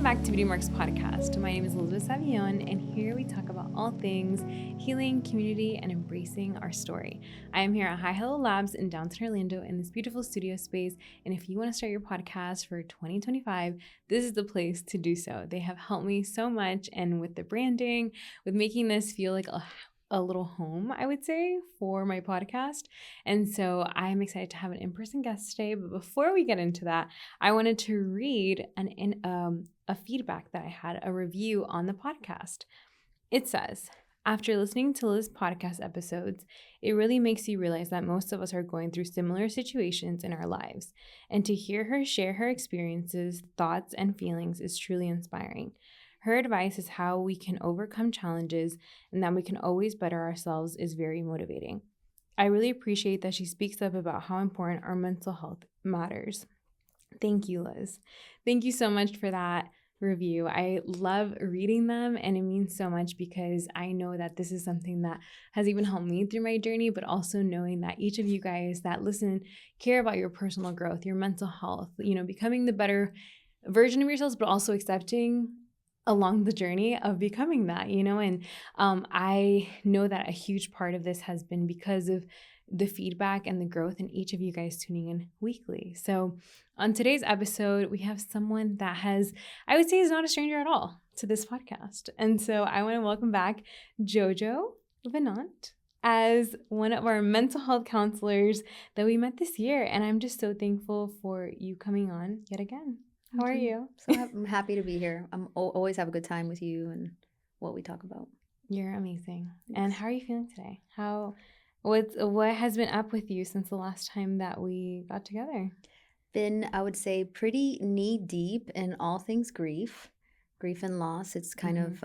back to Beauty Marks Podcast. My name is Elizabeth Savion, and here we talk about all things healing, community, and embracing our story. I am here at Hi Hello Labs in downtown Orlando in this beautiful studio space, and if you want to start your podcast for 2025, this is the place to do so. They have helped me so much, and with the branding, with making this feel like a little home, I would say, for my podcast. And so I'm excited to have an in-person guest today. But before we get into that, I wanted to read a feedback that I had, a review on the podcast. It says, after listening to Liz's podcast episodes, it really makes you realize that most of us are going through similar situations in our lives. And to hear her share her experiences, thoughts, and feelings is truly inspiring. Her advice is how we can overcome challenges and that we can always better ourselves is very motivating. I really appreciate that she speaks up about how important our mental health matters. Thank you, Liz. Thank you so much for that review. I love reading them, and it means so much because I know that this is something that has even helped me through my journey, but also knowing that each of you guys that listen care about your personal growth, your mental health, becoming the better version of yourselves, but also accepting along the journey of becoming that, and I know that a huge part of this has been because of the feedback and the growth in each of you guys tuning in weekly. So on today's episode, we have someone that I would say is not a stranger at all to this podcast. And so I want to welcome back Jojo Venant as one of our mental health counselors that we met this year. And I'm just so thankful for you coming on yet again. How are you? So I'm happy to be here. I'm always have a good time with you and what we talk about. You're amazing. Yes. And how are you feeling today? What has been up with you since the last time that we got together? Been, I would say, pretty knee deep in all things grief and loss. It's kind of,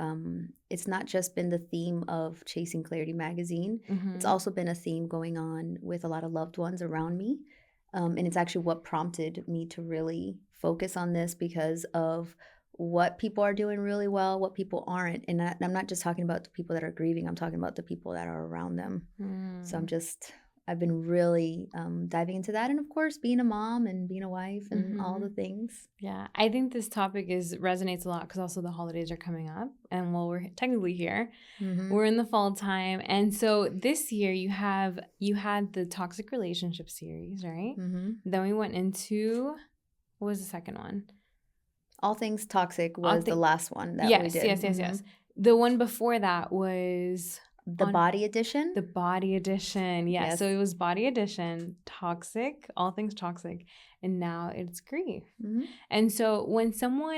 it's not just been the theme of Chasing Clarity magazine. It's also been a theme going on with a lot of loved ones around me. And it's actually what prompted me to really focus on this because of what people are doing really well, what people aren't. And I'm not just talking about the people that are grieving. I'm talking about the people that are around them. So I've been really diving into that. And of course, being a mom and being a wife and all the things. Yeah, I think this topic resonates a lot because also the holidays are coming up. And we're technically here. We're in the fall time. And so this year you had the toxic relationship series, right? Then we went into, what was the second one? All Things Toxic was the last one that we did. Yes. The one before that was... The Body Edition? The Body Edition, yes. So it was Body Edition, Toxic, All Things Toxic, and now it's Grief. And so when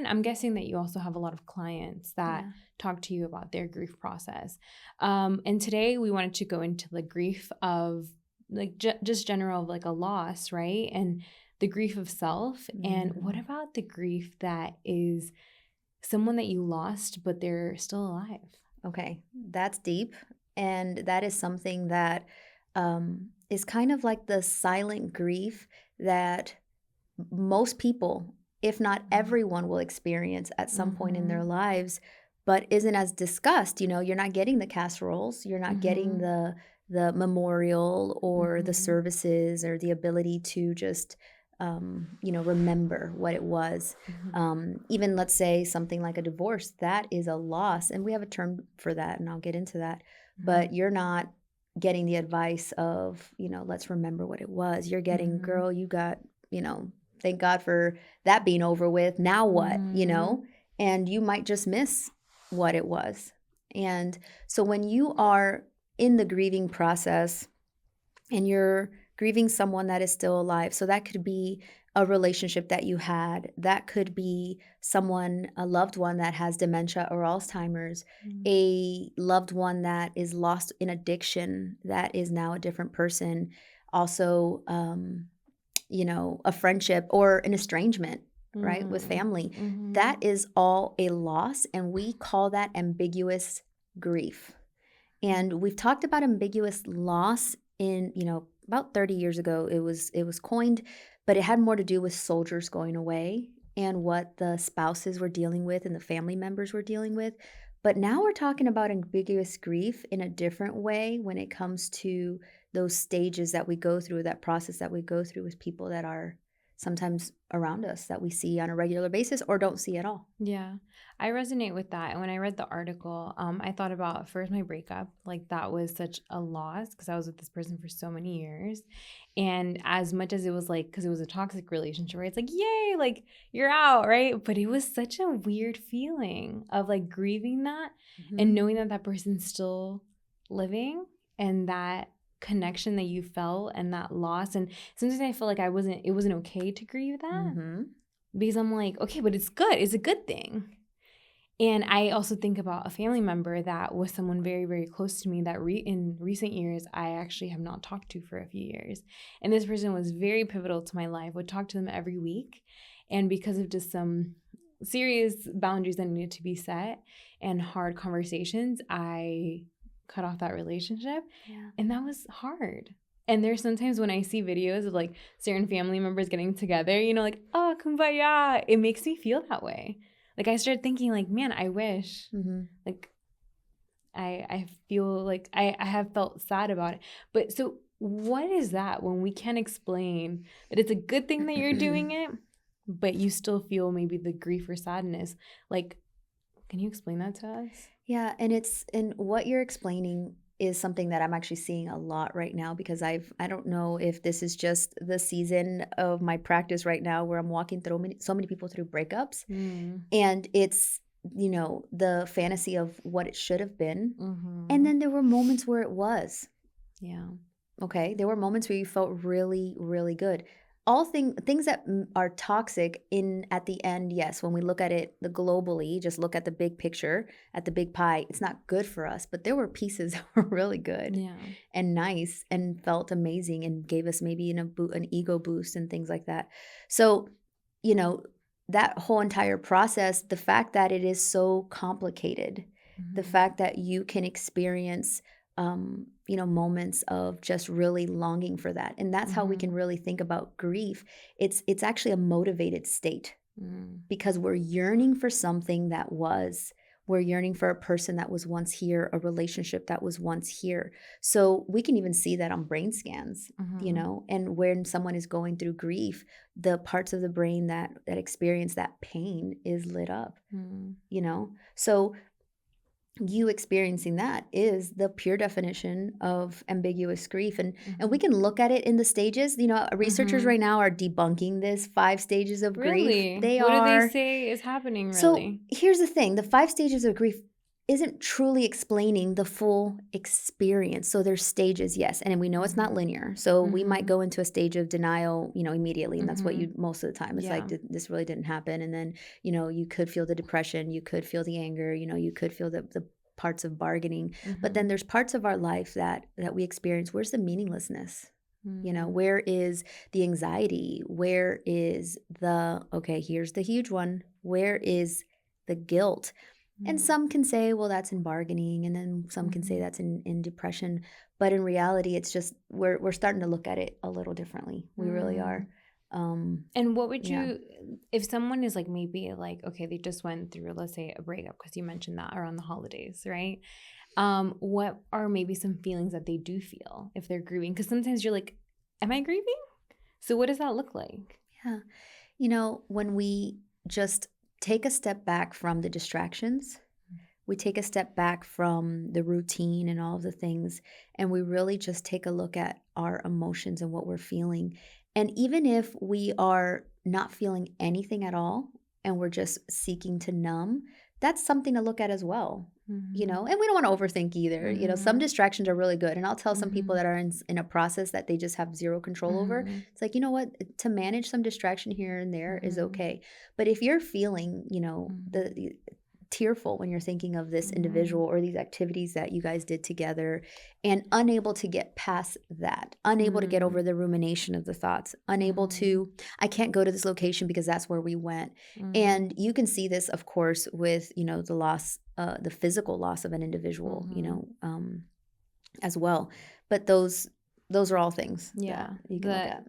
I'm guessing that you also have a lot of clients that talk to you about their grief process. And today we wanted to go into the grief of like just general of like a loss, right? And the grief of self. And what about the grief that is someone that you lost, but they're still alive? Okay, that's deep. And that is something that is kind of like the silent grief that most people, if not everyone, will experience at some point in their lives, but isn't as discussed. You're not getting the casseroles, you're not getting the memorial or the services or the ability to just remember what it was. Even let's say something like a divorce, that is a loss. And we have a term for that, and I'll get into that. But you're not getting the advice of, let's remember what it was. You're getting, girl, you got, thank God for that being over with. Now what, and you might just miss what it was. And so when you are in the grieving process and you're grieving someone that is still alive, so that could be a relationship that you had, that could be a loved one that has dementia or Alzheimer's, a loved one that is lost in addiction, that is now a different person, also, a friendship or an estrangement, right, with family. That is all a loss, and we call that ambiguous grief. And we've talked about ambiguous loss in, about 30 years ago. It was coined, but it had more to do with soldiers going away and what the spouses were dealing with and the family members were dealing with. But now we're talking about ambiguous grief in a different way when it comes to those stages that we go through, that process that we go through with people that are sometimes around us that we see on a regular basis or don't see at all. Yeah, I resonate with that. And when I read the article, I thought about first my breakup. Like that was such a loss because I was with this person for so many years. And as much as it was like, because it was a toxic relationship, right? It's like, yay, like you're out, right? But it was such a weird feeling of like grieving that and knowing that that person's still living and that connection that you felt and that loss. And sometimes I feel like it wasn't okay to grieve that because I'm like, okay, but it's good. It's a good thing. And I also think about a family member that was someone very, very close to me that in recent years, I actually have not talked to for a few years. And this person was very pivotal to my life, would talk to them every week. And because of just some serious boundaries that needed to be set and hard conversations, I cut off that relationship. Yeah. And that was hard. And there's sometimes when I see videos of like certain family members getting together, you know, like, oh, kumbaya, it makes me feel that way. Like I started thinking like, man, I wish like I feel like I have felt sad about it. But so what is that when we can't explain that it's a good thing that you're doing it, but you still feel maybe the grief or sadness? Like, can you explain that to us? Yeah, and what you're explaining is something that I'm actually seeing a lot right now because I don't know if this is just the season of my practice right now where I'm walking through so many people through breakups, and it's, you know, the fantasy of what it should have been, and then there were moments where it was. Yeah. Okay, there were moments where you felt really, really good. All things that are toxic at the end, yes, when we look at it globally, just look at the big picture, at the big pie, it's not good for us, but there were pieces that were really good and nice and felt amazing and gave us maybe an ego boost and things like that. So, you know, that whole entire process, the fact that it is so complicated, the fact that you can experience you know, moments of just really longing for that. And that's how we can really think about grief. It's actually a motivated state because we're yearning for something that was. We're yearning for a person that was once here, a relationship that was once here. So we can even see that on brain scans, you know, and when someone is going through grief, the parts of the brain that experience that pain is lit up, you know. So you experiencing that is the pure definition of ambiguous grief. And we can look at it in the stages. You know, researchers right now are debunking this 5 stages of grief. Really? What do they say is happening really? So here's the thing. The 5 stages of grief isn't truly explaining the full experience. So there's stages, yes. And we know it's not linear. So we might go into a stage of denial, you know, immediately. And that's what you, most of the time, it's like, this really didn't happen. And then, you know, you could feel the depression, you could feel the anger, you know, you could feel the parts of bargaining. But then there's parts of our life that we experience. Where's the meaninglessness? You know, where is the anxiety? Where is okay, here's the huge one. Where is the guilt? And some can say, well, that's in bargaining. And then some can say that's in depression. But in reality, it's just we're starting to look at it a little differently. We really are. And what would you, if someone is like maybe like, okay, they just went through, let's say, a breakup, because you mentioned that around the holidays, right? What are maybe some feelings that they do feel if they're grieving? Because sometimes you're like, am I grieving? So what does that look like? Yeah. You know, when we just take a step back from the distractions, we take a step back from the routine and all of the things, and we really just take a look at our emotions and what we're feeling. And even if we are not feeling anything at all and we're just seeking to numb, that's something to look at as well, you know, and we don't want to overthink either. You know, some distractions are really good. And I'll tell some people that are in a process that they just have zero control over. It's like, you know what, to manage some distraction here and there is okay. But if you're feeling, you know, the tearful when you're thinking of this individual or these activities that you guys did together and unable to get past that, unable to get over the rumination of the thoughts, unable to, I can't go to this location because that's where we went. And you can see this, of course, with, you know, the loss, the physical loss of an individual, you know, as well. But those are all things that you can look at.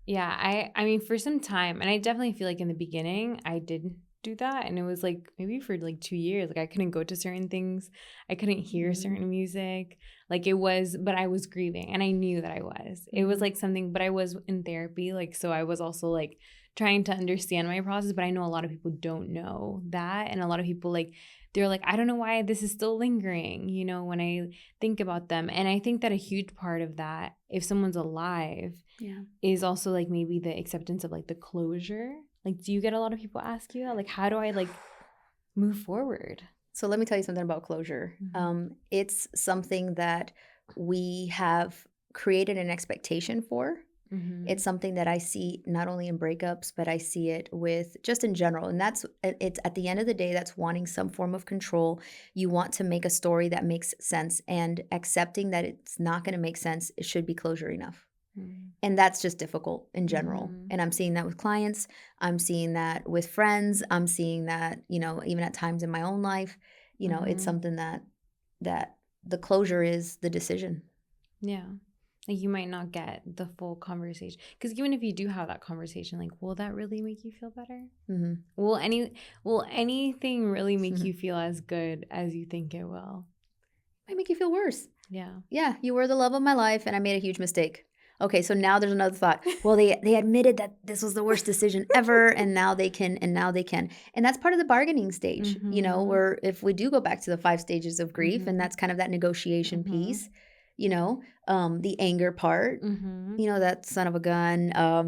Yeah, I mean, for some time, and I definitely feel like in the beginning, I did do that, and it was like maybe for like 2 years, like I couldn't go to certain things, I couldn't hear certain music, like it was, but I was grieving, and I knew that I was. It was like something, but I was in therapy, like, so I was also like trying to understand my process, but I know a lot of people don't know that. And a lot of people like, they're like, I don't know why this is still lingering, you know, when I think about them. And I think that a huge part of that, if someone's alive, is also like maybe the acceptance of like the closure. Like, do you get a lot of people ask you that? Like, how do I like move forward? So let me tell you something about closure. It's something that we have created an expectation for. It's something that I see not only in breakups, but I see it with just in general. And it's at the end of the day, that's wanting some form of control. You want to make a story that makes sense, and accepting that it's not going to make sense, it should be closure enough. And that's just difficult in general. And I'm seeing that with clients. I'm seeing that with friends. I'm seeing that, you know, even at times in my own life, you know, it's something that the closure is the decision. Yeah. Like you might not get the full conversation, because even if you do have that conversation, like, will that really make you feel better? Will anything really make you feel as good as you think it will? Might make you feel worse. Yeah. Yeah, you were the love of my life, and I made a huge mistake. Okay, so now there's another thought. Well, they admitted that this was the worst decision ever, and now they can. And that's part of the bargaining stage, you know, where if we do go back to the 5 stages of grief, and that's kind of that negotiation piece, you know, the anger part, you know, that son of a gun,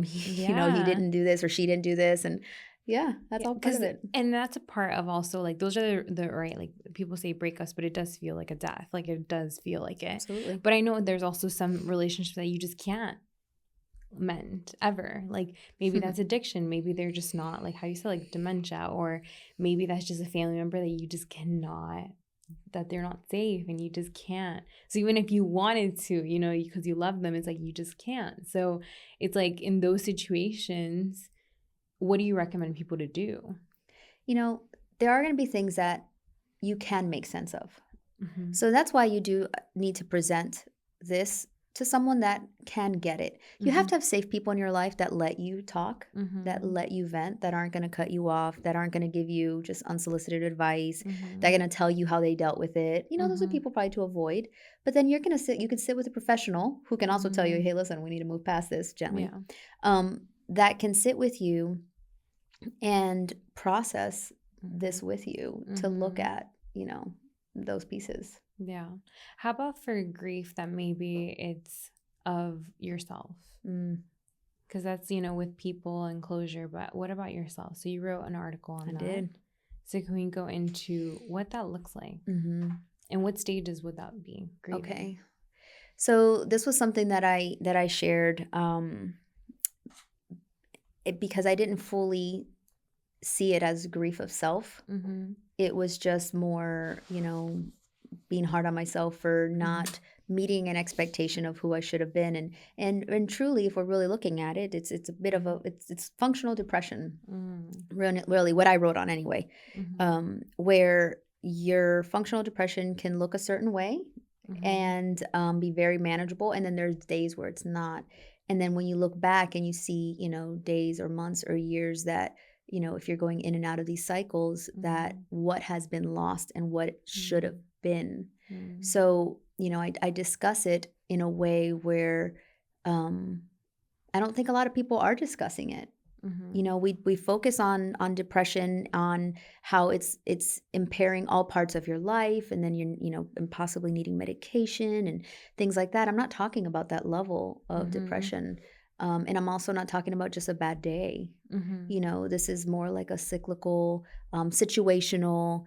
you know, he didn't do this or she didn't do this, and that's all part of it. And that's a part of also like, those are the right, like people say breakups, but it does feel like a death. Like it does feel like it. Absolutely. But I know there's also some relationships that you just can't mend ever. Like maybe that's addiction. Maybe they're just not, like how you said, like dementia, or maybe that's just a family member that you just cannot, that they're not safe and you just can't. So even if you wanted to, you know, because you love them, it's like you just can't. So it's like in those situations, what do you recommend people to do? You know, there are going to be things that you can make sense of. So that's why you do need to present this to someone that can get it. You have to have safe people in your life that let you talk, that let you vent, that aren't going to cut you off, that aren't going to give you just unsolicited advice, that are going to tell you how they dealt with it. You know, those are people probably to avoid. But then you could sit with a professional who can also tell you, hey, listen, we need to move past this gently. That can sit with you and process this with you to look at, you know, those pieces. Yeah. How about for grief that maybe it's of yourself? Because that's, you know, with people and closure, but what about yourself? So you wrote an article on that. I did. So can we go into what that looks like? And what stages would that be? Grieving? Okay. So this was something that I shared because I didn't fully see it as grief of self. It was just more, you know, being hard on myself for not meeting an expectation of who I should have been. And truly, if we're really looking at it, it's a bit of it's functional depression, really what I wrote on anyway, where your functional depression can look a certain way and be very manageable. And then there's days where it's not. And then when you look back and you see, you know, days or months or years that, you know, if you're going in and out of these cycles, that what has been lost and what should have been. So, you know, I discuss it in a way where I don't think a lot of people are discussing it. You know, we focus on depression, on how it's impairing all parts of your life, and then you're, you know, and possibly needing medication and things like that. I'm not talking about that level of depression. And I'm also not talking about just a bad day. You know, this is more like a cyclical, situational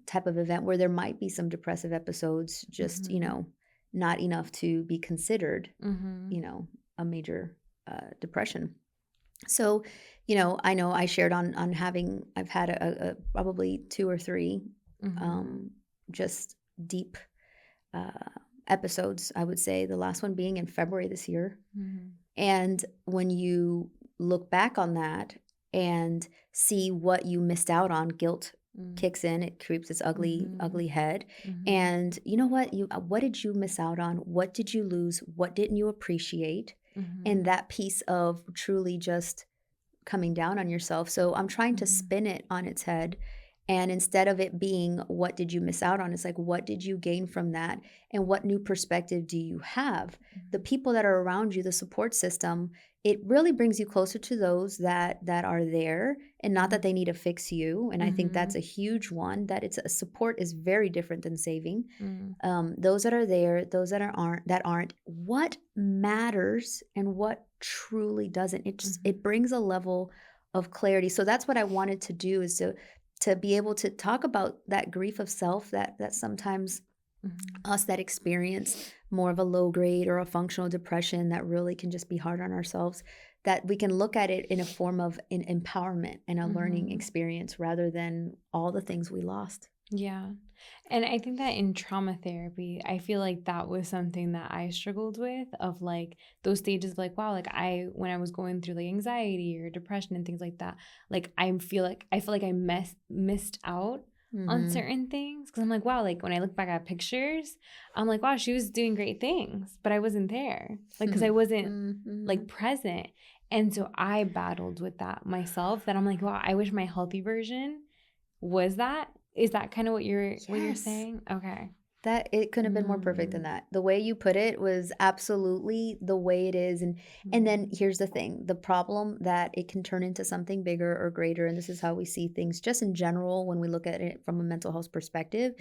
type of event where there might be some depressive episodes, just, you know, not enough to be considered, you know, a major depression. So, you know I shared on having, I've had a probably 2 or 3 just deep episodes, I would say, the last one being in February this year. And when you look back on that and see what you missed out on, guilt kicks in, it creeps its ugly head. And you know what did you miss out on? What did you lose? What didn't you appreciate? And that piece of truly just coming down on yourself. So I'm trying to spin it on its head And instead of it being, what did you miss out on? It's like, what did you gain from that? And what new perspective do you have? The people that are around you, the support system, it really brings you closer to those that are there, and not that they need to fix you. And I think that's a huge one, that it's a support is very different than saving. Those that are there, those that aren't, what matters and what truly doesn't. It just it brings a level of clarity. So that's what I wanted to do, is to be able to talk about that grief of self, that sometimes us that experience more of a low grade or a functional depression that really can just be hard on ourselves, that we can look at it in a form of an empowerment and a learning experience, rather than all the things we lost. Yeah. And I think that in trauma therapy, I feel like that was something that I struggled with, of like those stages of like, wow, like when I was going through like anxiety or depression and things like that, like I feel like I missed out on certain things. Cause I'm like, wow, like when I look back at pictures, I'm like, wow, she was doing great things, but I wasn't there. Like, cause I wasn't like present. And so I battled with that myself, that I'm like, wow, I wish my healthy version was that. Is that kind of what you're Yes. saying? Okay. That it couldn't have been more perfect than that. The way you put it was absolutely the way it is. And then here's the thing, the problem that it can turn into something bigger or greater, and this is how we see things just in general when we look at it from a mental health perspective,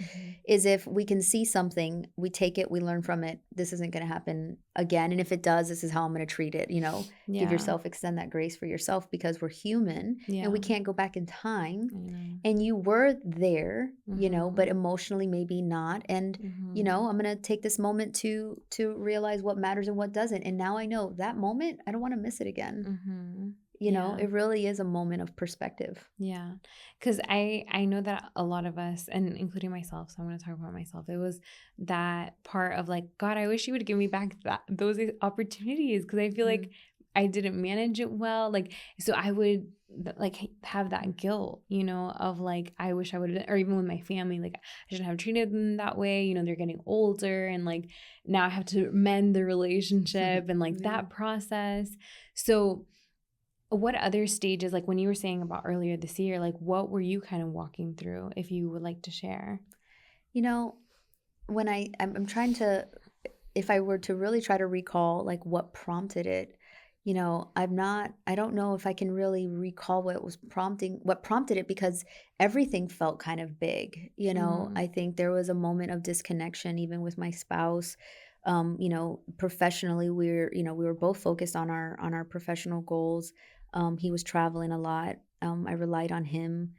is if we can see something, we take it, we learn from it. This isn't going to happen again. And if it does, this is how I'm going to treat it. Give yourself, extend that grace for yourself, because we're human and we can't go back in time. And you were there, but emotionally maybe not. And I'm going to take this moment to realize what matters and what doesn't. And now I know that moment, I don't want to miss it again. It really is a moment of perspective. Yeah. Because I know that a lot of us, and including myself, so I'm going to talk about myself, it was that part of like, God, I wish you would give me back those opportunities, because I feel like I didn't manage it well. Like, so I would like have that guilt, of like, I wish I would have, or even with my family, like I shouldn't have treated them that way. They're getting older, and like now I have to mend the relationship and like that process. So what other stages, like when you were saying about earlier this year, like what were you kind of walking through, if you would like to share? When I'm trying to, if I were to really try to recall like what prompted it, I don't know if I can really recall what prompted it, because everything felt kind of big. I think there was a moment of disconnection even with my spouse. Professionally, we were both focused on our professional goals. He was traveling a lot. I relied on him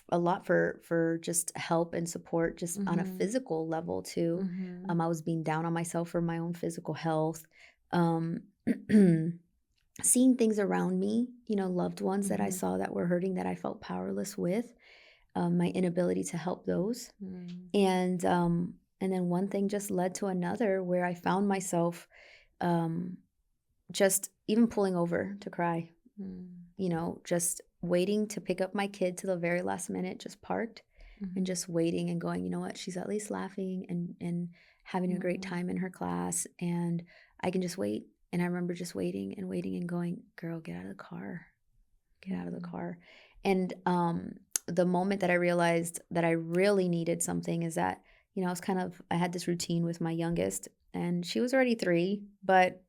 a lot for just help and support, just on a physical level too. I was being down on myself for my own physical health. Um, Seeing things around me, loved ones that I saw that were hurting, that I felt powerless with, my inability to help those. And then one thing just led to another, where I found myself just even pulling over to cry, just waiting to pick up my kid to the very last minute, just parked and just waiting and going, you know what, she's at least laughing and having a great time in her class, and I can just wait. And I remember just waiting and waiting and going, girl, get out of the car. Get out of the car. And the moment that I realized that I really needed something is that, I had this routine with my youngest, and she was already 3, but,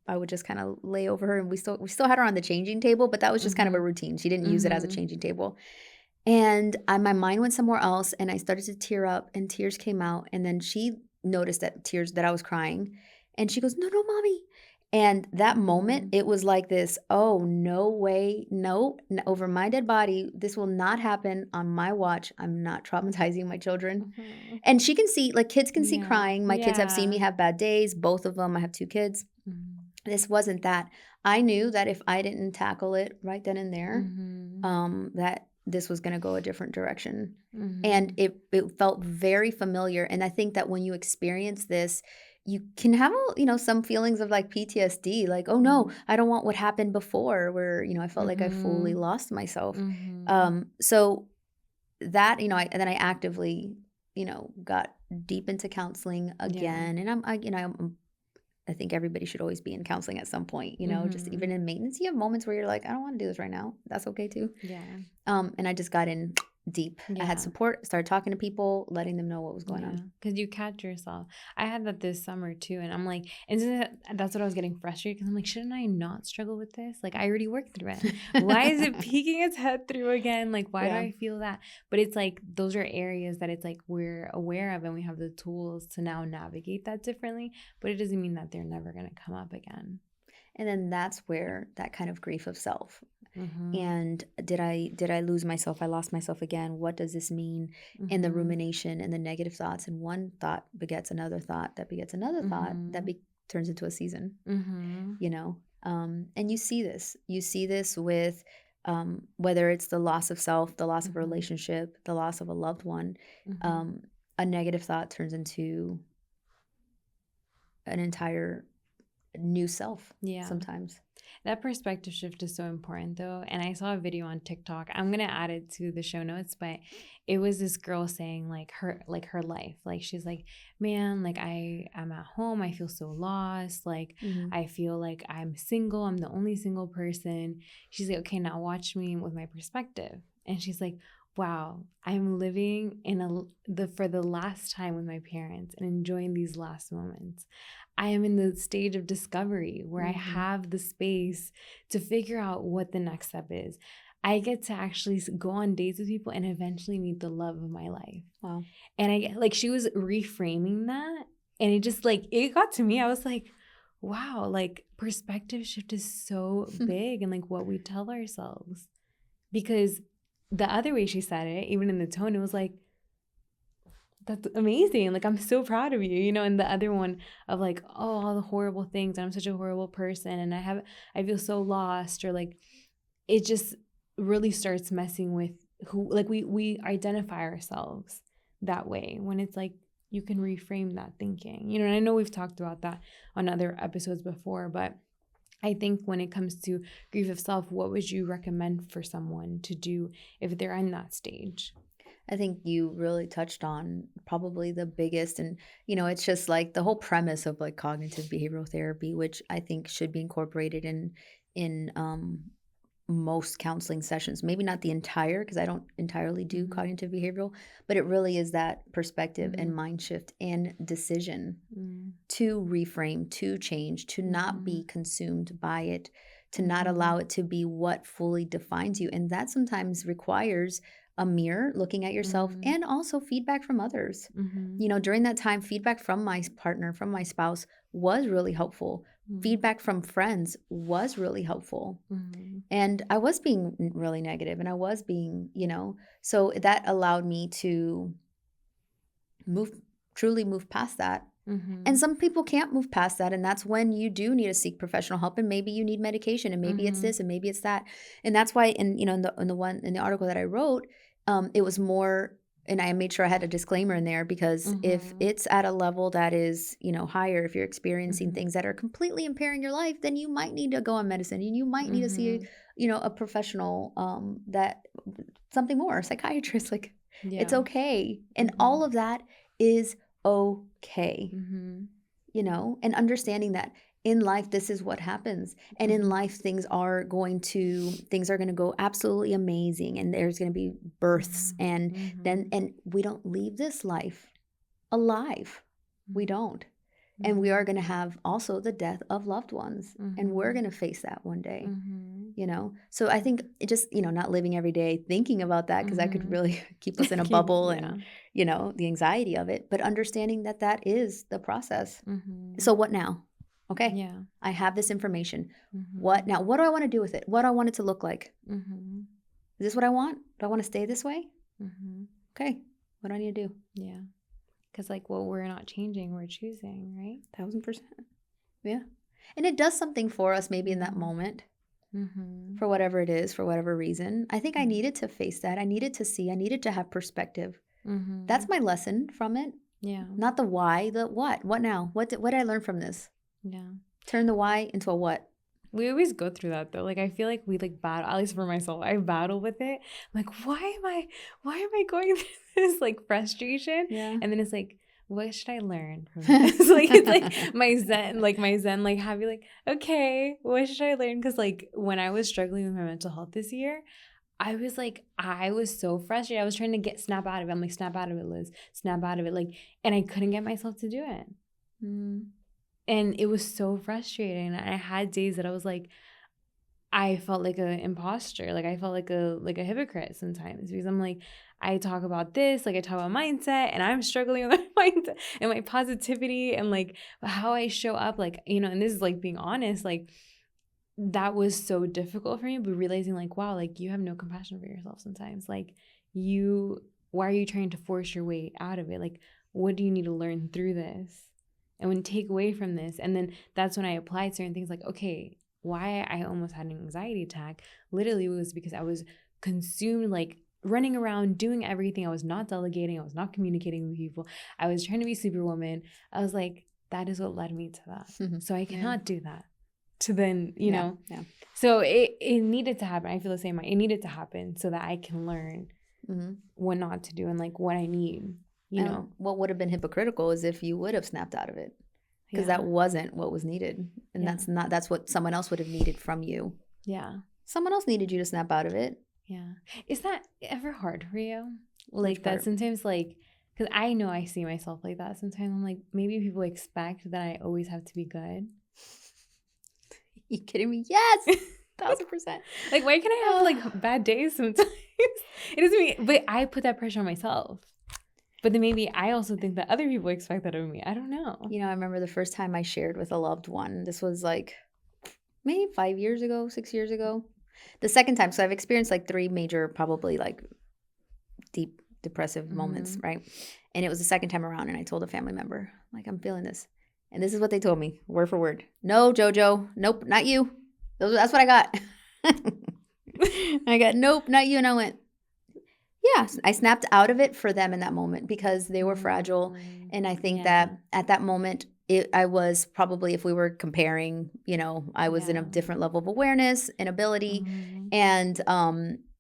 I would just kind of lay over her, and we still had her on the changing table, but that was just kind of a routine. She didn't use it as a changing table. And my mind went somewhere else, and I started to tear up, and tears came out. And then she noticed that I was crying, and she goes, no, no, mommy. And that moment, it was like this, oh, no way, no, over my dead body. This will not happen on my watch. I'm not traumatizing my children. And she can see, like kids can see crying. My kids have seen me have bad days, both of them. I have 2 kids. This wasn't that. I knew that if I didn't tackle it right then and there, that this was going to go a different direction. And it felt very familiar. And I think that when you experience this, you can have, some feelings of like PTSD, like, oh no, I don't want what happened before, where, I felt like I fully lost myself. So that, and then I actively, got deep into counseling again. And I think everybody should always be in counseling at some point, just even in maintenance, you have moments where you're like, I don't want to do this right now. That's okay too. Yeah. And I just got in deep. I Yeah. had support, started talking to people, letting them know what was going on. Because you catch yourself. I had that this summer too. And I'm like, that's what I was getting frustrated because I'm like, shouldn't I not struggle with this? Like, I already worked through it. Why is it peeking its head through again? Like, why do I feel that? But it's like, those are areas that it's like we're aware of and we have the tools to now navigate that differently. But it doesn't mean that they're never going to come up again. And then that's where that kind of grief of self. Mm-hmm. And did I lose myself? I lost myself again. What does this mean? And the rumination and the negative thoughts, and one thought begets another thought that begets another thought that turns into a season. You know, and you see this with whether it's the loss of self, the loss of a relationship, the loss of a loved one. A negative thought turns into an entire new self sometimes. That perspective shift is so important though. And I saw a video on TikTok. I'm going to add it to the show notes, but it was this girl saying like her life. Like she's like, man, like I am at home. I feel so lost. Like I feel like I'm single. I'm the only single person. She's like, okay, now watch me with my perspective. And she's like, wow, I'm living for the last time with my parents and enjoying these last moments. I am in the stage of discovery where I have the space to figure out what the next step is. I get to actually go on dates with people and eventually meet the love of my life. Wow. And she was reframing that, and it just like, it got to me. I was like, wow, like perspective shift is so big and like what we tell ourselves. Because the other way she said it, even in the tone, it was like, that's amazing. Like, I'm so proud of you, and the other one of like, oh, all the horrible things. I'm such a horrible person. And I feel so lost, or like, it just really starts messing with who, like we identify ourselves that way when it's like, you can reframe that thinking, and I know we've talked about that on other episodes before, but I think when it comes to grief of self, what would you recommend for someone to do if they're in that stage? I think you really touched on probably the biggest, and it's just like the whole premise of like cognitive behavioral therapy, which I think should be incorporated in most counseling sessions. Maybe not the entire, because I don't entirely do cognitive behavioral, but it really is that perspective and mind shift and decision to reframe, to change, to not be consumed by it, to not allow it to be what fully defines you. And that sometimes requires a mirror, looking at yourself, and also feedback from others. During that time, feedback from my partner, from my spouse was really helpful. Feedback from friends was really helpful. And I was being really negative, and I was being, so that allowed me to truly move past that. And some people can't move past that, and that's when you do need to seek professional help, and maybe you need medication, and maybe it's this, and maybe it's that. And that's why in the article that I wrote, it was more, and I made sure I had a disclaimer in there, because if it's at a level that is, higher, if you're experiencing things that are completely impairing your life, then you might need to go on medicine, and you might need to see, a professional, that something more, a psychiatrist. Like, it's okay. And all of that is okay. And understanding that in life, this is what happens. And in life, things are going to go absolutely amazing. And there's going to be births. And we don't leave this life alive. We don't. And we are going to have also the death of loved ones. And we're going to face that one day, So I think it just, not living every day thinking about that, because that could really keep us in a bubble and, the anxiety of it. But understanding that that is the process. So what now? Okay. Yeah. I have this information. What now? What do I want to do with it? What do I want it to look like? Is this what I want? Do I want to stay this way? Okay. What do I need to do? Yeah. Because like, well, we're not changing, we're choosing, right? 1000%. Yeah. And it does something for us maybe in that moment, for whatever it is, for whatever reason. I think I needed to face that. I needed to see. I needed to have perspective. That's my lesson from it. Yeah. Not the why, the what. What now? What did I learn from this? Yeah. Turn the why into a what. We always go through that though. Like, I feel like we like battle, at least for myself, I battle with it. I'm like, why am I going through this like frustration? Yeah. And then it's like, what should I learn from this? Like, it's like my zen, like have you like, okay, what should I learn? Because like when I was struggling with my mental health this year, I was so frustrated. I was trying to snap out of it. I'm like, snap out of it, Liz. Snap out of it. Like, and I couldn't get myself to do it. Mm. And it was so frustrating. I had days that I was like, I felt like an imposter. Like I felt like a hypocrite sometimes, because I'm like, I talk about this, like I talk about mindset, and I'm struggling with my mindset and my positivity and like how I show up, like, and this is like being honest, like that was so difficult for me, but realizing like, wow, like you have no compassion for yourself sometimes. Like why are you trying to force your way out of it? Like, what do you need to learn through this? And when take away from this. And then that's when I applied certain things like, okay, why I almost had an anxiety attack literally was because I was consumed, like running around doing everything. I was not delegating. I was not communicating with people. I was trying to be superwoman. I was like, that is what led me to that. So I cannot do that. To then, know. Yeah. So it needed to happen. I feel the same way. It needed to happen so that I can learn what not to do and like what I need, know. What would have been hypocritical is if you would have snapped out of it. Because that wasn't what was needed. And that's what someone else would have needed from you. Yeah. Someone else needed you to snap out of it. Yeah. Is that ever hard for you? Like that sometimes, like, because I know I see myself like that sometimes. I'm like, maybe people expect that I always have to be good. You kidding me? Yes. 1,000%. Like, why can I have like bad days sometimes? It doesn't mean, but I put that pressure on myself. But then maybe I also think that other people expect that of me. I don't know. I remember the first time I shared with a loved one. This was like maybe 5 years ago, 6 years ago. The second time, so I've experienced like 3 major, probably like deep depressive moments, right? And it was the second time around, and I told a family member, like, I'm feeling this. And this is what they told me, word for word. No, Jojo. Nope, not you. That's what I got. I got, nope, not you. And I went, yeah, I snapped out of it for them in that moment because they were fragile. And I think that at that moment, I was probably, if we were comparing, I was in a different level of awareness and ability. And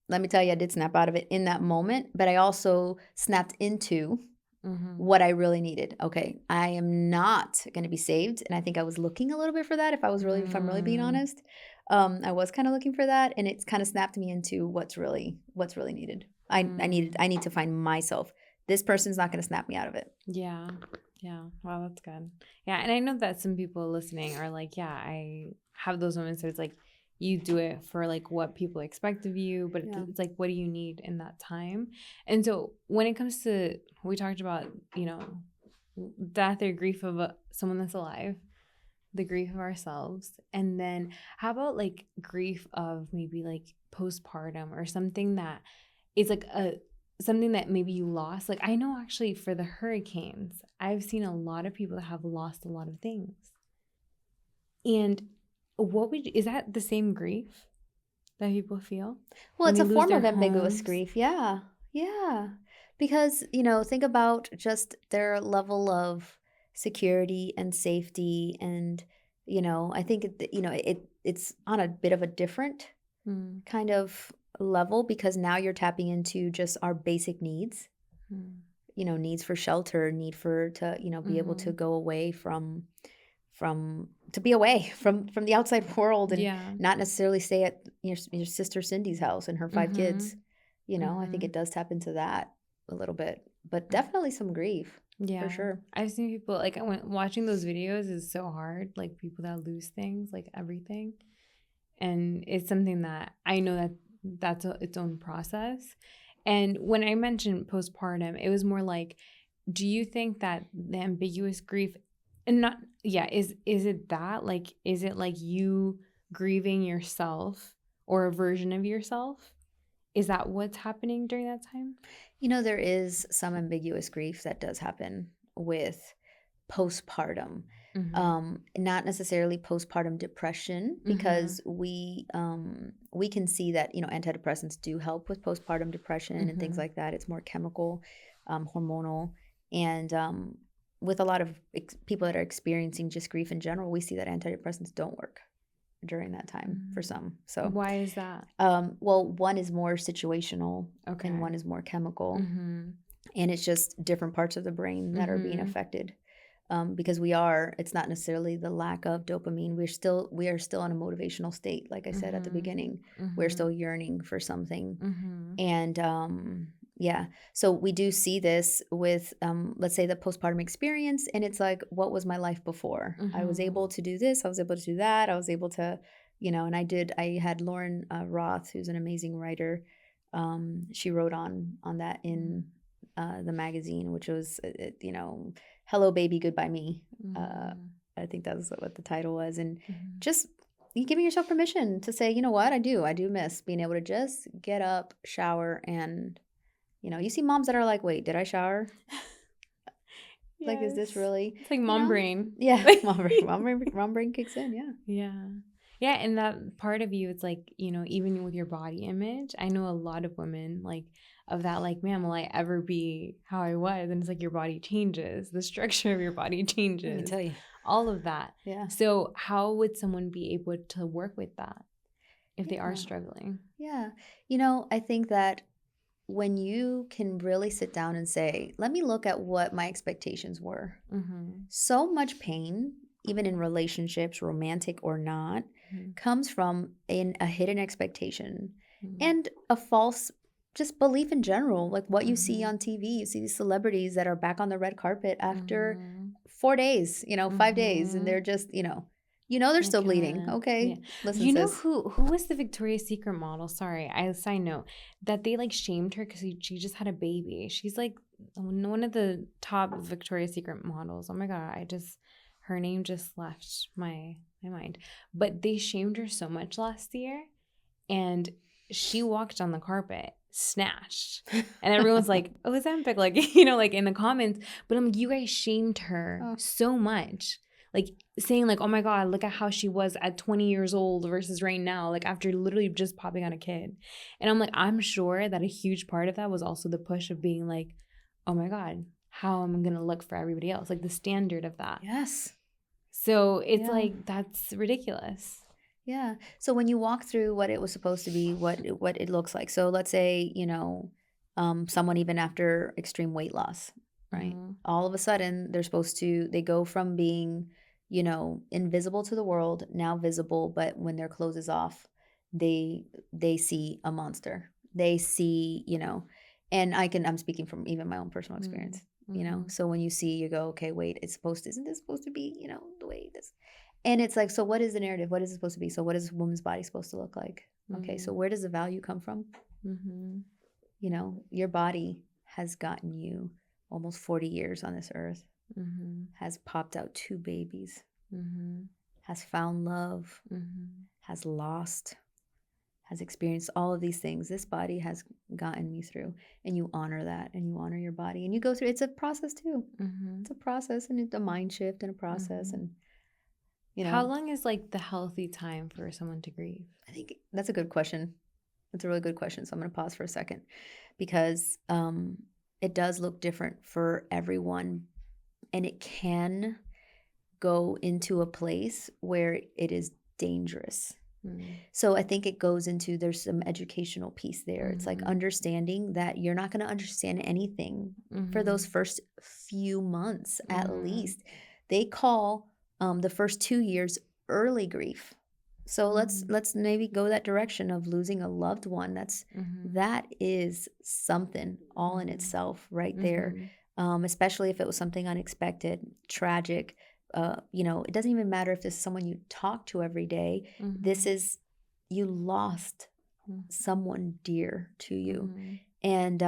let me tell you, I did snap out of it in that moment, but I also snapped into what I really needed. Okay, I am not going to be saved. And I think I was looking a little bit for that. If I'm really being honest, I was kind of looking for that. And it's kind of snapped me into what's really needed. I need to find myself. This person's not going to snap me out of it. Yeah. Yeah. Wow, that's good. Yeah. And I know that some people listening are like, yeah, I have those moments where it's like, you do it for like what people expect of you, but it's like, what do you need in that time? And so when it comes to, we talked about, death or grief of someone that's alive, the grief of ourselves. And then how about like grief of maybe like postpartum or something that is like something that maybe you lost. Like I know actually for the hurricanes, I've seen a lot of people that have lost a lot of things. And is that the same grief that people feel? Well, it's a form of ambiguous grief. Yeah. Yeah. Because, think about just their level of security and safety. And, I think, it's on a bit of a different kind of level because now you're tapping into just our basic needs, needs for shelter, need to be able to go away from the outside world and not necessarily stay at your sister Cindy's house and her 5 kids. I think it does tap into that a little bit, but definitely some grief. Yeah, for sure. I've seen people like watching those videos is so hard. Like people that lose things, like everything, and it's something that I know that's its own process. And when I mentioned postpartum, it was more like, do you think that the ambiguous grief and not is it that like is it like you grieving yourself or a version of yourself? Is that what's happening during that time? There is some ambiguous grief that does happen with postpartum. Not necessarily postpartum depression because we can see that antidepressants do help with postpartum depression and things like that. It's more chemical, hormonal, and with a lot of people that are experiencing just grief in general, we see that antidepressants don't work during that time for some. So why is that? Well, one is more situational and one is more chemical. And it's just different parts of the brain that are being affected. because it's not necessarily the lack of dopamine. We are still in a motivational state. Like I said at the beginning, we're still yearning for something. And yeah, so we do see this with, let's say, the postpartum experience. And it's like, what was my life before? I was able to do this. I was able to do that. I was able to, and I had Lauren Roth, who's an amazing writer. She wrote on that in the magazine, which was, Hello Baby, Goodbye Me. I think that was what the title was. And just you giving yourself permission to say, you know what, I do miss being able to just get up, shower, and, you see moms that are like, wait, did I shower? Like, is this really? It's like mom brain. Yeah, mom brain kicks in, yeah. Yeah. Yeah, and that part of you, it's like, even with your body image, I know a lot of women, like, of that, like, man, will I ever be how I was? And it's like your body changes. The structure of your body changes. Let me tell you. All of that. Yeah. So how would someone be able to work with that if they are struggling? Yeah. I think that when you can really sit down and say, let me look at what my expectations were. So much pain, even in relationships, romantic or not, comes from a hidden expectation and a false just belief in general. Like what you see on TV, you see these celebrities that are back on the red carpet after 4 days, 5 days, and they're just, they're still bleeding. Okay. Yeah. Listen, you know who was the Victoria's Secret model? Sorry, side note that they like shamed her because she just had a baby. She's like one of the top Victoria's Secret models. Oh my God, her name just left my mind. But they shamed her so much last year, and she walked on the carpet snatched, and everyone's like, "Oh, it's Ozempic," like like in the comments. But I'm like, you guys shamed her so much, like saying like, "Oh my God, look at how she was at 20 years old versus right now," like after literally just popping out a kid. And I'm like, I'm sure that a huge part of that was also the push of being like, "Oh my God, how am I gonna look for everybody else?" Like the standard of that. Yes. So it's like, that's ridiculous. Yeah. So when you walk through what it was supposed to be, what it looks like. So let's say, someone even after extreme weight loss, right? All of a sudden they go from being, invisible to the world, now visible, but when their clothes is off, they see a monster. They see, and I'm speaking from even my own personal experience, So when you see, you go, okay, wait, isn't this supposed to be, the way this. And it's like, so what is the narrative? What is it supposed to be? So what is a woman's body supposed to look like? Okay, so where does the value come from? Your body has gotten you almost 40 years on this earth, has popped out 2 babies, has found love, has lost, has experienced all of these things. This body has gotten me through, and you honor that, and you honor your body, and you go through, it's a process too. It's a process, and it's a mind shift and a process, and how long is like the healthy time for someone to grieve? I think that's a good question. That's a really good question. So I'm going to pause for a second because it does look different for everyone, and it can go into a place where it is dangerous. So I think it goes into, there's some educational piece there. It's like understanding that you're not going to understand anything for those first few months, at least. They call the first 2 years early grief. So let's maybe go that direction of losing a loved one. That is something all in itself right there. Especially if it was something unexpected, tragic. It doesn't even matter if this is someone you talk to every day. This is, you lost someone dear to you. And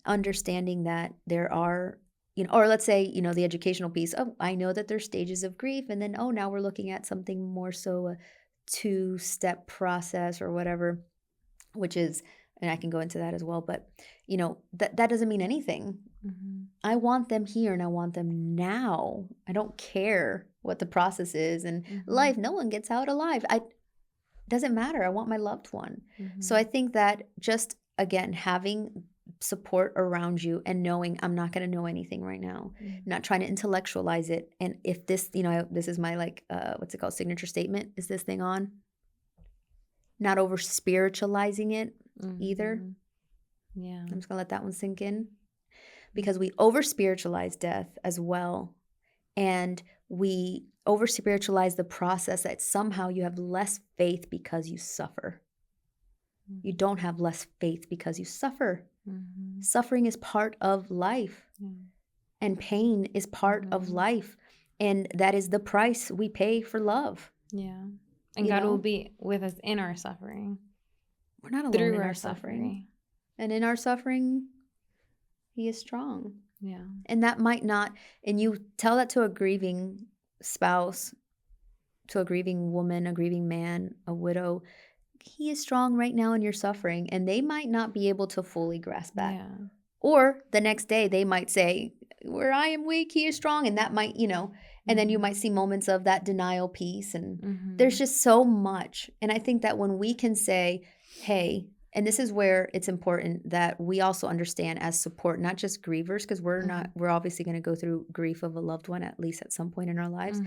understanding that there are, or let's say, the educational piece. Oh, I know that there's stages of grief. And then, now we're looking at something more so a 2-step process or whatever, which is, and I can go into that as well. But, that doesn't mean anything. I want them here and I want them now. I don't care what the process is. And life, no one gets out alive. Doesn't matter. I want my loved one. So I think that just, again, having support around you and knowing I'm not going to know anything right now, not trying to intellectualize it. And if this, this is my what's it called? Signature statement. Is this thing on? Not over spiritualizing it either. Yeah. I'm just going to let that one sink in, because we over spiritualize death as well. and we over spiritualize the process that somehow you have less faith because you suffer. You don't have less faith because you suffer. Mm-hmm. Suffering is part of life, Yeah. and pain is part of life. And that is the price we pay for love. Yeah. And You God will know? be with us in our suffering. We're not alone Through in our our suffering. suffering. And in our suffering, He is strong. Yeah. And that might not, and you tell that to a grieving spouse, to a grieving woman, a grieving man, a widow. He is strong right now in your suffering, and they might not be able to fully grasp that. Yeah. Or the next day they might say, where I am weak, he is strong. And that might, and then you might see moments of that denial piece. And there's just so much. And I think that when we can say, hey, and this is where it's important that we also understand as support, not just grievers, because we're obviously going to go through grief of a loved one at least at some point in our lives.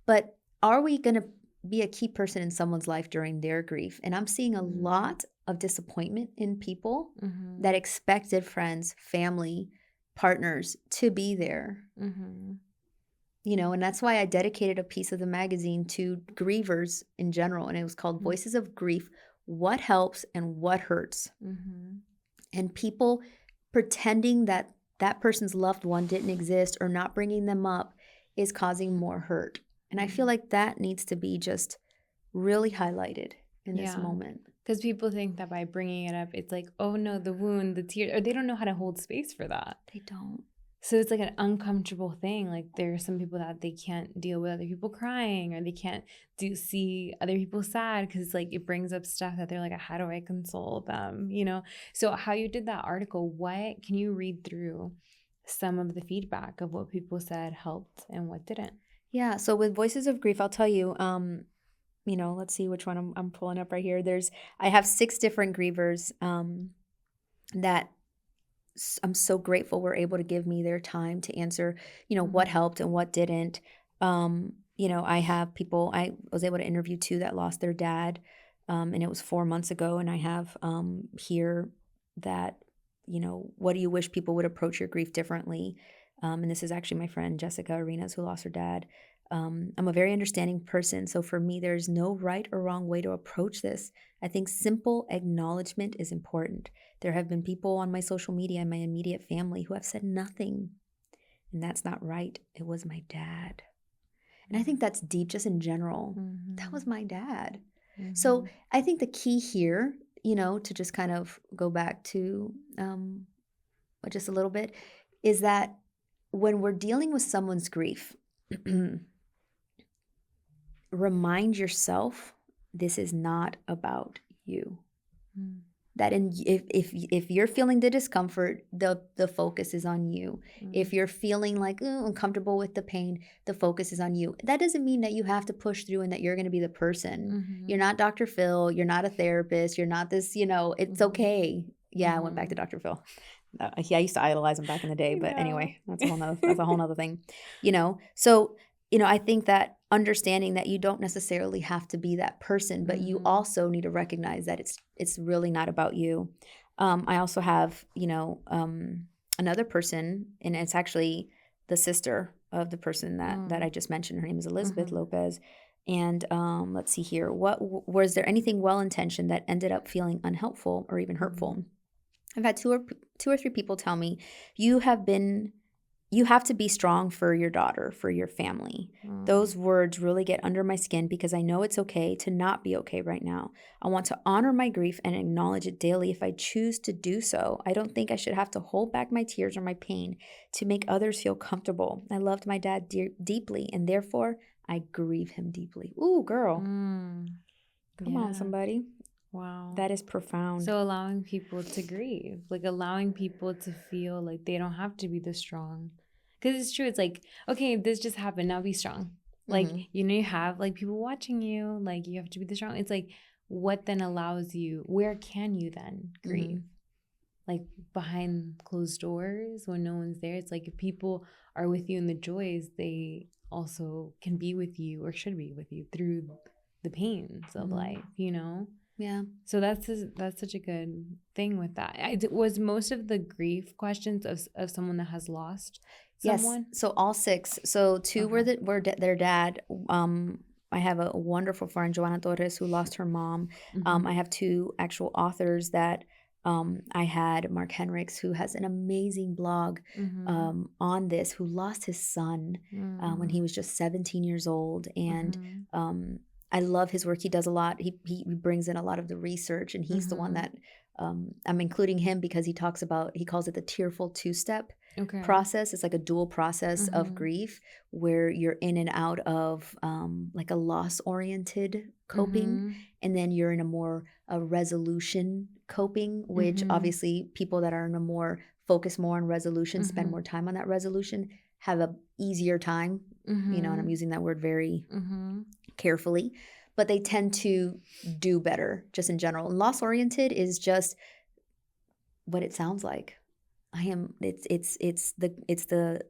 But are we going to be a key person in someone's life during their grief? And I'm seeing a lot of disappointment in people that expected friends, family, partners to be there. And that's why I dedicated a piece of the magazine to grievers in general, and it was called Voices of Grief: What Helps and What Hurts. And people pretending that that person's loved one didn't exist or not bringing them up is causing more hurt. And I feel like that needs to be just really highlighted in this moment. Because people think that by bringing it up, it's like, oh no, the wound, the tears, or they don't know how to hold space for that. They don't. So it's like an uncomfortable thing. Like there are some people that they can't deal with other people crying, or they can't see other people sad because it's like it brings up stuff that they're like, how do I console them? So how you did that article, what can you read through some of the feedback of what people said helped and what didn't? Yeah. So with Voices of Grief, I'll tell you, let's see which one I'm pulling up right here. I have 6 different grievers that I'm so grateful were able to give me their time to answer, what helped and what didn't. I have people, I was able to interview 2 that lost their dad, and it was 4 months ago. And I have here that, what do you wish people would approach your grief differently? And this is actually my friend Jessica Arenas, who lost her dad. I'm a very understanding person. So for me, there's no right or wrong way to approach this. I think simple acknowledgement is important. There have been people on my social media and my immediate family who have said nothing. And that's not right. It was my dad. And I think that's deep just in general. That was my dad. So I think the key here, to just kind of go back to just a little bit, is that when we're dealing with someone's grief, remind yourself this is not about you. That if you're feeling the discomfort, the focus is on you. If you're feeling like uncomfortable with the pain, the focus is on you. That doesn't mean that you have to push through and that you're going to be the person. You're not Dr. Phil. You're not a therapist. You're not this. It's okay. Yeah, I went back to Dr. Phil. I used to idolize him back in the day, but anyway, that's a whole nother thing. So I think that understanding that you don't necessarily have to be that person, but you also need to recognize that it's really not about you. I also have, another person, and it's actually the sister of the person that I just mentioned. Her name is Elizabeth Lopez. And let's see here. Was there anything well-intentioned that ended up feeling unhelpful or even hurtful? I've had two or three people tell me, you have to be strong for your daughter, for your family. Those words really get under my skin because I know it's okay to not be okay right now. I want to honor my grief and acknowledge it daily if I choose to do so. I don't think I should have to hold back my tears or my pain to make others feel comfortable. I loved my dad deeply, and therefore I grieve him deeply. Ooh, girl. Come on, somebody. Wow. That is profound. So allowing people to grieve, like allowing people to feel like they don't have to be this strong. Because it's true. It's like, okay, this just happened. Now be strong. Like, you have like people watching you. Like you have to be the strong. It's like, what then allows you, where can you then grieve? Like behind closed doors when no one's there. It's like if people are with you in the joys, they also can be with you or should be with you through the pains of life, Yeah. So that's such a good thing with that. Was most of the grief questions of someone that has lost Yes. someone? So all 6. So 2 were Okay. their dad. I have a wonderful friend, Joanna Torres, who lost her mom. Mm-hmm. I have 2 actual authors that I had Mark Henricks, who has an amazing blog Mm-hmm. on this, who lost his son when Mm-hmm. he was just 17 years old. And Mm-hmm. I love his work. He does a lot. He brings in a lot of the research, and he's the one Mm-hmm. that I'm including him because he calls it the tearful 2-step Okay. process. It's like a dual process of Mm-hmm. grief where you're in and out of like a loss oriented coping, Mm-hmm. and then you're in a resolution coping, which Mm-hmm. obviously people that are in a more focus more on resolution, spend Mm-hmm. more time on that resolution, have a easier time, and I'm Mm-hmm. using that word very Mm-hmm. carefully, but they tend to do better just in general. And loss oriented is just what it sounds like. It's the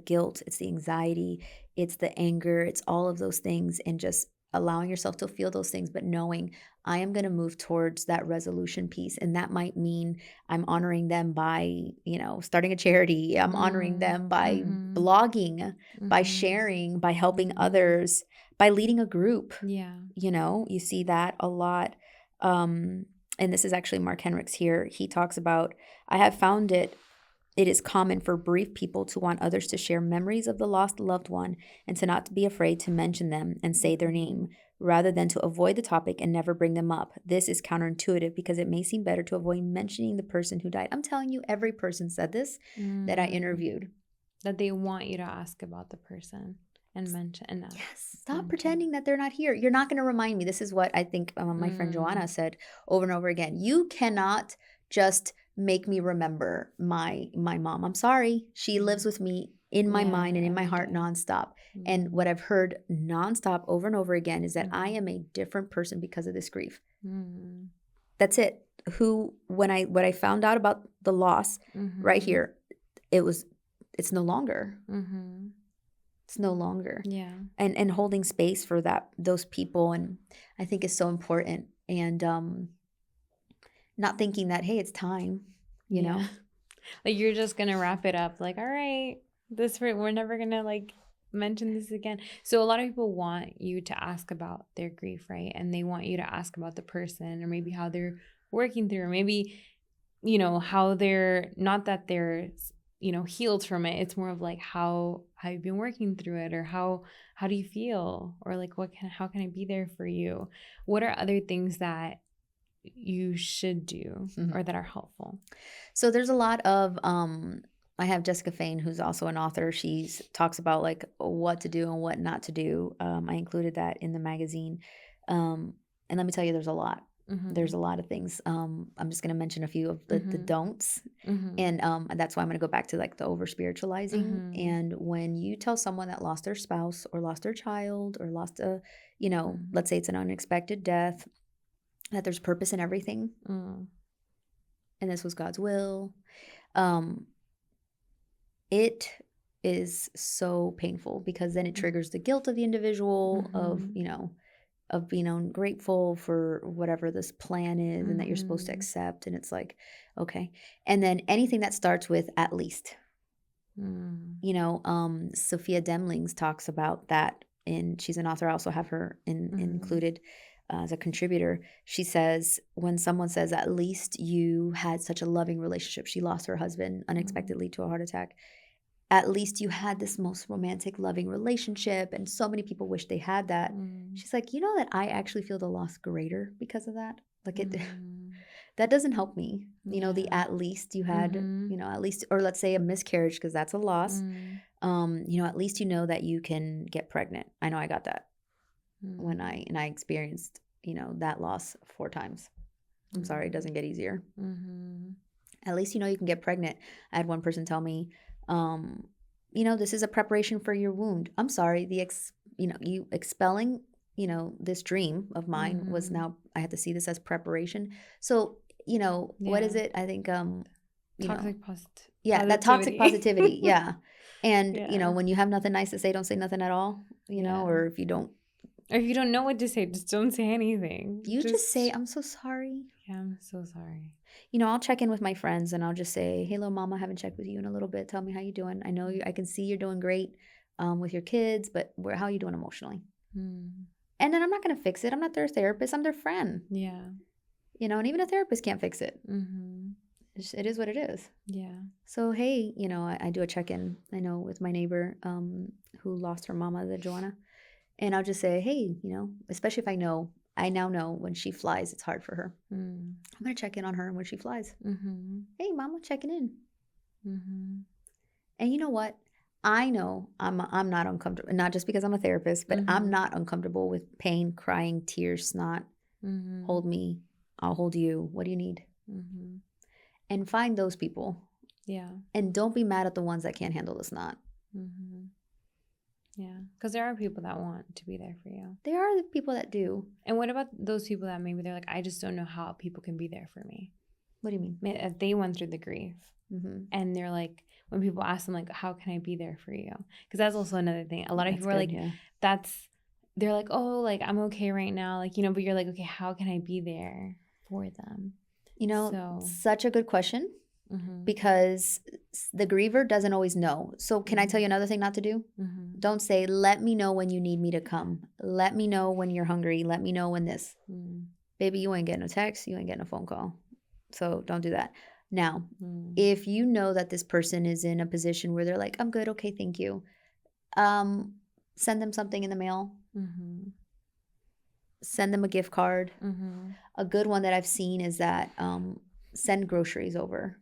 guilt, it's the anxiety, it's the anger, it's all of those things, and just allowing yourself to feel those things, but knowing I am going to move towards that resolution piece. And that might mean I'm honoring them by, starting a charity. I'm honoring Mm-hmm. them by Mm-hmm. blogging, by Mm-hmm. sharing, by helping Mm-hmm. others, by leading a group. Yeah. You see that a lot. Um, and this is actually Mark Henricks here. He talks about, I have found it is common for bereaved people to want others to share memories of the lost loved one and to not be afraid to mention them and say their Mm-hmm. name, rather than to avoid the topic and never bring them up. This is counterintuitive because it may seem better to avoid mentioning the person who died. I'm telling you, every person said this that I Mm. interviewed. That they want you to ask about the person and mention and Yes, stop mention pretending that they're not here. You're not going to remind me. This is what I think it. my friend Joanna Mm. said over and over again. You cannot just make me remember my mom. I'm sorry. She lives Mm. with me in my mind Yeah, and in my every heart day. nonstop. And Mm. what I've heard nonstop over and over again is that I Mm. am a different person because of this grief. Mm. That's it. Who when I what I found out about the loss right Mhm. here, it was it's no longer. Mhm. It's no longer. Yeah. And holding space for those people, and I think is so important. And not thinking that, hey, it's time, you Yeah. know? Like you're just gonna wrap it up. Like, all right, we're never gonna like mention this again. So a lot of people want you to ask about their grief, right? And they want you to ask about the person or maybe how they're working through, or maybe how they're not that they're healed from it. It's more of like how you've been working through it, or how do you feel, or like how can I be there for you? What are other things that you should do or that are helpful? So there's a lot of I have Jessica Fain, who's also an author. She's talks about like what to do and what not to do. I included that in the magazine. And let me tell you, there's a lot. There's Mhm. a lot of things. I'm just going to mention a few of the Mhm. don'ts. Mhm. And that's why I'm going to go back to like the over spiritualizing. Mhm. And when you tell someone that lost their spouse or lost their child or lost Mhm. let's say it's an unexpected death, that there's purpose in everything, Mm. and this was God's will. Um, it is so painful because then it triggers the guilt of the individual of, Mhm. of being ungrateful for whatever this plan is and that you're supposed to Mhm. accept. And it's like, okay. And then anything that starts with at least, Mm. Sophia Demlings talks about that, and she's an author. I also have her Mhm. included as a contributor. She says when someone says, at least you had such a loving relationship, she lost her husband Mm. unexpectedly to a heart attack. At least you had this most romantic, loving relationship, and so many people wish they had that. Mm. She's like, that I actually feel the loss greater because of that. Like it, Mm. that doesn't help me. The Yeah. at least you had, Mhm. at least, or let's say a miscarriage, because that's a loss. Mm. At least you know that you can get pregnant. I know I got that when Mm. I experienced, that loss 4 times. I'm sorry, it Mm. doesn't get easier. Mhm. At least you can get pregnant. I had one person tell me, this is a preparation for your wound. I'm sorry, you expelling, this dream of mine was Mhm. now I had to see this as preparation. So, what is Yeah. it? I think, you know, Toxic yeah, that toxic positivity. positivity. Yeah. And, Yeah. when you have nothing nice to say, don't say nothing at all, Yeah. or if you don't Or if you don't know what to say, just don't say anything. You just say, I'm so sorry. Yeah, I'm so sorry. I'll check in with my friends and I'll just say, hey, little mama, I haven't checked with you in a little bit. Tell me how you doing. I know I can see you're doing great with your kids, but how are you doing emotionally? Mm. And then I'm not going to fix it. I'm not their therapist. I'm their friend. Yeah. And even a therapist can't fix it. Mm-hmm. It is what it is. Yeah. So, hey, I do a check-in, I know, with my neighbor who lost her mama, the Joanna. And I'll just say, hey, especially if I now know when she flies, it's hard for her. I'm going to check in on her when she flies. Mm-hmm. Hey, mama, checking in. Mm-hmm. And you know what? I know I'm not uncomfortable, not just because I'm a therapist, but I'm not uncomfortable with pain, crying, tears, snot. Hold me. I'll hold you. What do you need? And find those people. Yeah. And don't be mad at the ones that can't handle the snot. Yeah. Because there are people that want to be there for you. There are the people that do. And what about those people that maybe they're like, I just don't know how people can be there for me? What do you mean? If they went through the grief. And they're like, when people ask them, like, how can I be there for you? Because that's also another thing. A lot of people are like, they're like, oh, like, I'm okay right now. Like, but you're like, okay, how can I be there for them? Such a good question. Because the griever doesn't always know. So can I tell you another thing not to do? Don't say, let me know when you need me to come. Let me know when you're hungry. Let me know when this. Baby, you ain't getting a text. You ain't getting a phone call. So don't do that. Now, if you know that this person is in a position where they're like, I'm good. Okay, thank you. Send them something in the mail. Send them a gift card. A good one that I've seen is that send groceries over.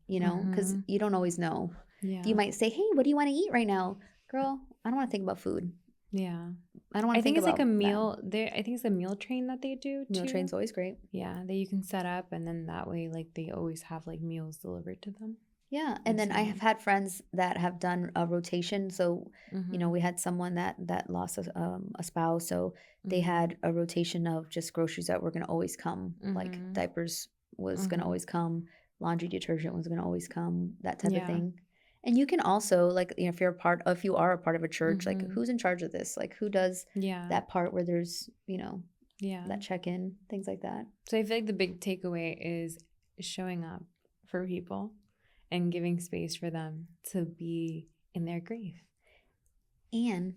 Because you don't always know. Yeah. You might say, hey, what do you want to eat right now? Girl, I don't want to think about food. Yeah. I don't want to think about it's like a meal. I think it's a meal train that they do too. Meal train's always great. Yeah, that you can set up, and then that way, like, they always have like meals delivered to them. Yeah, and then I have had friends that have done a rotation. So, we had someone that lost a spouse. So they had a rotation of just groceries that were going to always come. Like diapers was going to always come. Laundry detergent was going to always come, that type of thing. And you can also, like, if you are a part of a church, like, who's in charge of this? Like, who does that part where there's, that check-in, things like that. So I feel like the big takeaway is showing up for people and giving space for them to be in their grief. And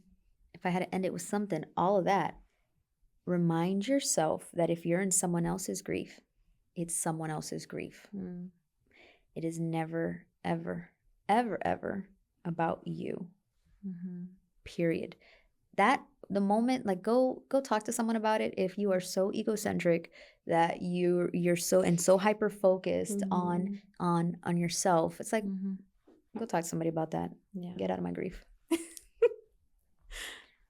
if I had to end it with something, all of that, remind yourself that if you're in someone else's grief, it's someone else's grief. It is never, ever, ever, ever about you. Period. The moment, like, go talk to someone about it. If you are so egocentric that you're so hyper focused on yourself, it's like, go talk to somebody about that. Yeah. Get out of my grief.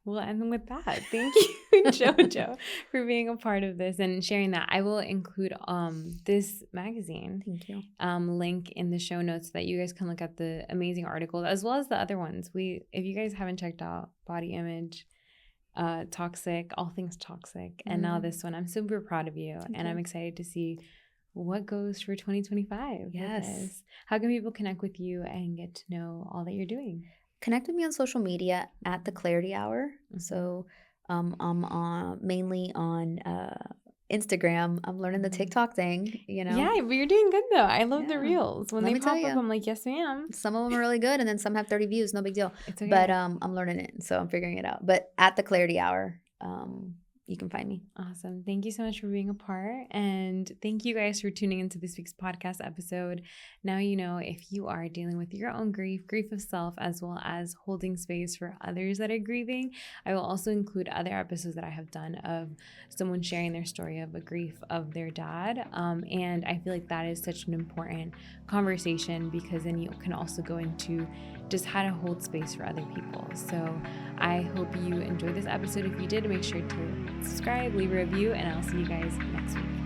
Well, and with that, thank you, Jojo, for being a part of this and sharing that. I will include this magazine link in the show notes so that you guys can look at the amazing articles as well as the other ones. If you guys haven't checked out Body Image, Toxic, All Things Toxic, and now this one, I'm super proud of you. And I'm excited to see what goes for 2025. Yes. How can people connect with you and get to know all that you're doing? Connect with me on social media at The Clarity Hour. So I'm mainly on Instagram. I'm learning the TikTok thing, Yeah, but you're doing good, though. I love the reels. When they pop up, I'm like, yes, ma'am. Some of them are really good, and then some have 30 views. No big deal. It's okay. But I'm learning it, so I'm figuring it out. But at The Clarity Hour, you can find me. Awesome. Thank you so much for being a part. And thank you guys for tuning into this week's podcast episode. Now you know if you are dealing with your own grief of self, as well as holding space for others that are grieving. I will also include other episodes that I have done of someone sharing their story of a grief of their dad. And I feel like that is such an important conversation because then you can also go into just how to hold space for other people. So I hope you enjoyed this episode. If you did, make sure to subscribe, leave a review, and I'll see you guys next week.